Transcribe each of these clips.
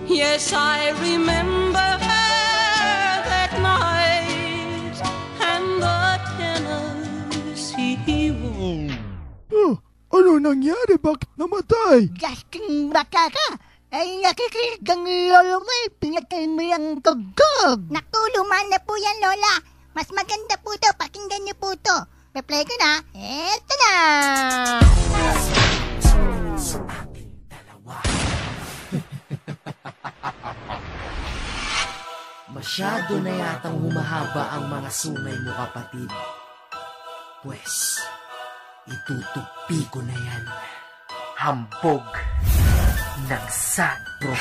Yes, I remember that night and the Tennessee Waltz. Ano nangyari? Bakit namatay? Justin, baka ka. Ay nakikinig ang lolo mo pinatay mo yung tugtog. Nakuluman na po yan, Lola. Mas maganda po to, pakinggan niyo po to. Replay ko na. Eto na! Masyado na yatang humahaba ang mga sungay mo, kapatid. Pwes, itutupi ko na yan. Hambog ng sadro.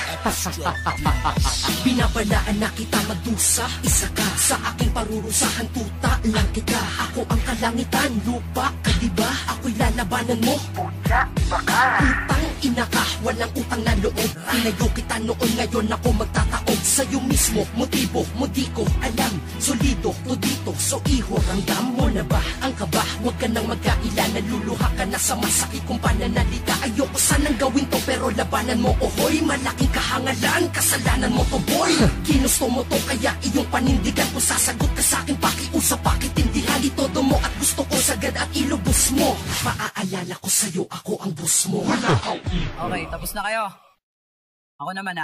Binabalaan na kita magdusa. Isa ka sa aking parurusahan, tuta lang kita. Ako ang kalangitan, lupa ka diba? Ako'y lalabanan mo. Puta, iba ka. Utang ina ka, walang utang na loob. Tinayo kita noon, ngayon ako magtataob. Sa'yo mismo, motibo mo di ko alam. Solido to dito, so iho, ramdam mo na ba ang kaba? Huwag ka nang magkaila, naluluha ka na sa masakit kong pananalita. Ayoko sanang gawin to, pero labanan mo, ohoy. Malaking kahangalan, kasalanan mo to, boy. Ginusto mo to, kaya iyong panindigan ko. Sasagot ka sa'kin, pakiusap, pakitindihan. Itodo mo at gusto ko sagad at ilubos mo. Maaalala ko sa'yo, ako ang boss mo. Okay, tapos na kayo. Ako naman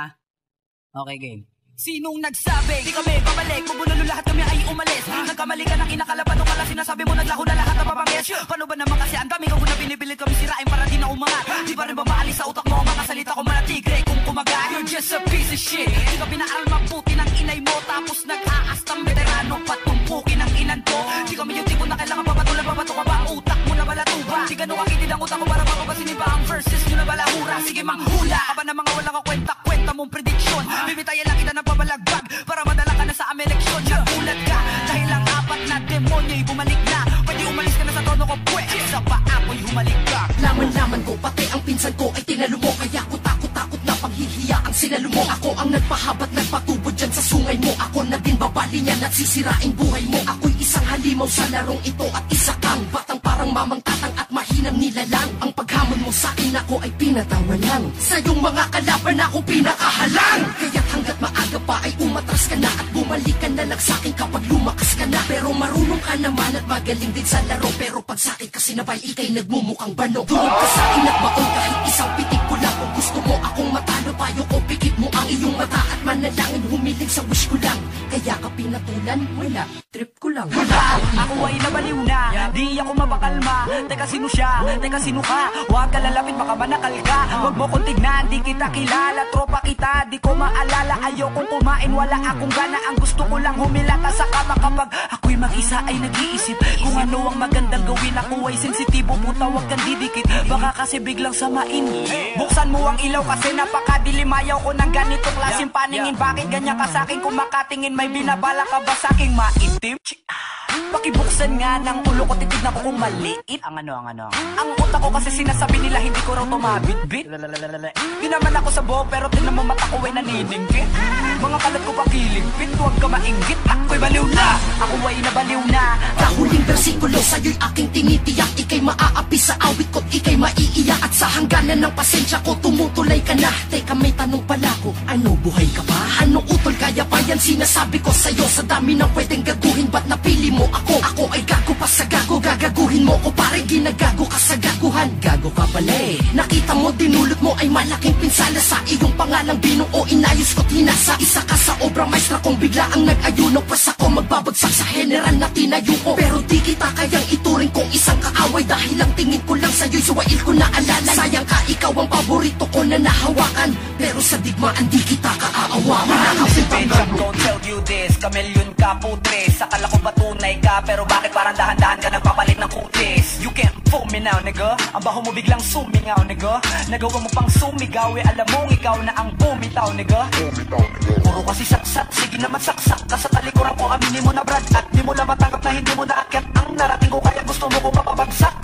Okay, game. Sinong nagsabi? Di kami babalik, bubunulo lahat kami ay umalis. Nagkamali ka ng inakalapan o kala sinasabi mo naglaho na lahat ng papangges. Paano ba naman kasi ang dami kung na binibilit kami sirain para di na umangat. Di pa rin ba maalis sa utak mo ang mga salita ko malatigre kung kumagat. You're just a piece of shit. Di ka pinaaral maputi ng inay mo tapos nag-aastang veterano patumpukin ng inan ko. Di kami yung tipo na kailangan papatulan, papato ka ba ang utak mo na balatuba. Di ganun kakitid ang utak ko para mapapasin ba ang verses nyo na balahura. Sige manghula ka ba na mga walang kwenta-kwenta mong prediction. Bibitayan lang kita ng pabalagbag para madala ka na sa aming eleksyon. Nagulat ka dahil ang apat na demonyo'y bumalik na. Pwede umalis ka na sa trono ko, pwes sa pa ako'y humalik ka. Laman-laman ko, pati ang pinsan ko ay tinalo mo. Kaya ko takot-takot na panghihiya ang sinalo mo. Ako ang nagpahabat, nagpatubod dyan sa sungay mo. Ako na din babali niyan at sisirain buhay mo. Ako'y isang halimaw sa larong ito at isa kang batang parang mamang tatang at mahinang nilalang. Ang paghamon mo sa'kin ako ay pinatawa lang. Sa iyong mga kalaban ako pinakahalang. Kaya't hanggat maaga pa ay umatras ka na at bumalik ka na lang sa'kin kapag lumakas ka na. Pero marunong ka naman at magaling din sa laro. Pero pag sa'kin kasi nabay ikay nagmumukhang bano. Tulog ka sa'kin at baon kahit isang pitik ko lang. Kung gusto mo akong matalo, payo ko pikit mo ang iyong mata at manalangin humiling sa wish ko lang. Kaya ka pinatulan, wala, trip ko lang. Ako ay nabaliw na, di ako mabakalma. Teka sino siya, teka sino ka? Huwag ka lalapit, baka manakal ka. Huwag mo kong tignan, di kita kilala. Tropa kita, di ko maalala. Ayokong kumain, wala akong gana. Ang gusto ko lang humilata sa kama kapag ako'y mag-isa ay nag-iisip kung ano ang magandang gawin. Ako ay sensitibo, puta huwag kang didikit. Baka kasi biglang samain. Buksan mo ang ilaw kasi napakadilim. Ayaw ko ng ganitong klaseng paningin. Bakit ganyan ka sa'kin kung makatingin? May binabala ka ba sa'king maitim? Pakibuksan nga ng ulo ko, titignan ko kung maliit. Ang ano. Ang utak ko kasi sinasabi nila hindi ko raw tumabit-bit. Di naman ako sa buhok pero tingnan mo mata ko ay naniningkit. Mga kalat ko pakiligpit, huwag ka mainggit. Ako'y baliw na, ako ay nabaliw na. Sa huling bersikulo sa'yo'y aking tinitiyak. Ika'y maaapi sa awit ko't ika'y maiiyak. At sa hangganan ng pasensya ko tumutulay ka na. Teka may tanong pala ko, ano buhay ka ba? Anong utol kaya pa yan sinasabi ko sa'yo? Sa dami ng pwedeng gaguhin ba't napili mo ako? Ako ay gago pa sa gago, gagaguhin mo ko pare. Ginagago ka sa gaguhan, gago ka pala eh. Nakita mo dinulot mo ay malaking pinsala. Sa iyong pangalang binuo inayos ko't hinasa. Isa ka sa obrang maestra kong bigla ang nag-ayuno. Pas ako magbabagsak sa general na tinayo ko. Pero di kita kayang ituring kong isang kaaway. Dahil ang tingin ko lang sa'yo'y suwail ko na alala. Sayang ka, ikaw ang paborito ko na nahawakan. Pero sa digmaan di kita kaaawakan. Bitch, I'm gon' tell you this. Kamilyon ka putres. Akala ko ba tunay ka? Pero bakit parang dahan-dahan ka nagpapalit ng kutis? You can't fool me now, nigga. Ang baho mo biglang sumingaw, nigga. Nagawa mo pang sumigaw, alam mong ikaw na ang bumitaw, nigga. Puro kasi saksak, sige naman saksak ka sa talikuran ko. Aminin mo na brad at di mo lang matanggap na hindi mo naakyat ang narating ko. Kaya gusto mo ko mapabagsak.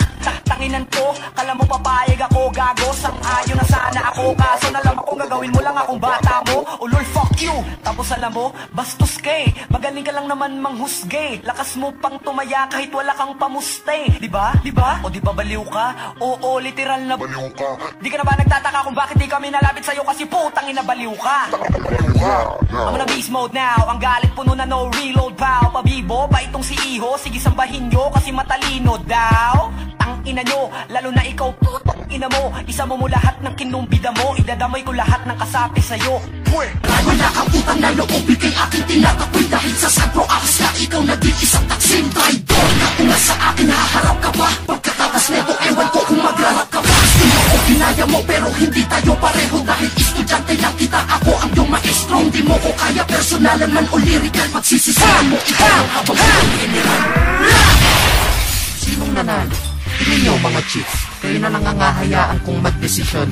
Tanginan ko, kala mo papayag ako, gago. Sang-ayon na sana ako, kaso nalam ako gagawin mo lang akong bata mo. Ulol, fuck you. Tapos alam mo, bastos ka eh. Magaling ka lang naman manghusge. Lakas mo pang tumaya kahit wala kang pamuste. Diba? Diba? O diba baliw ka? Oo, literal na baliw ka. Di ka na ba nagtataka kung bakit di kami nalapit sa'yo kasi putang ina baliw ka? I'm on a beast mode now. Ang galit puno na no reload vow. Pabibo ba itong si Iho? Sige sambahin nyo kasi matalino daw. Tang ina nyo, lalo na ikaw putang ina mo. Isa mo lahat ng kinumbida mo. Idadamay ko lahat ng kasapi sa'yo. Wala kang utang na loob, ikay aking tinatapoy. Dahil sa sagro akas ka, ikaw naging isang taksim. Traidor ka kung sa akin haharap ka ba? Pagkatatas neto, ewan ko kung maglalap ka ba. Sino ko kinaya mo pero hindi tayo pareho. Dahil estudyante lang kita, ako ang iyong maestro. Hindi mo ko kaya personalan man o lyrical. Pagsisisihan mo ikaw habang iyong general. Sinong nanalo? Tingin niyo mga chicks, kayo na lang ang hahayaan kong magdesisyon.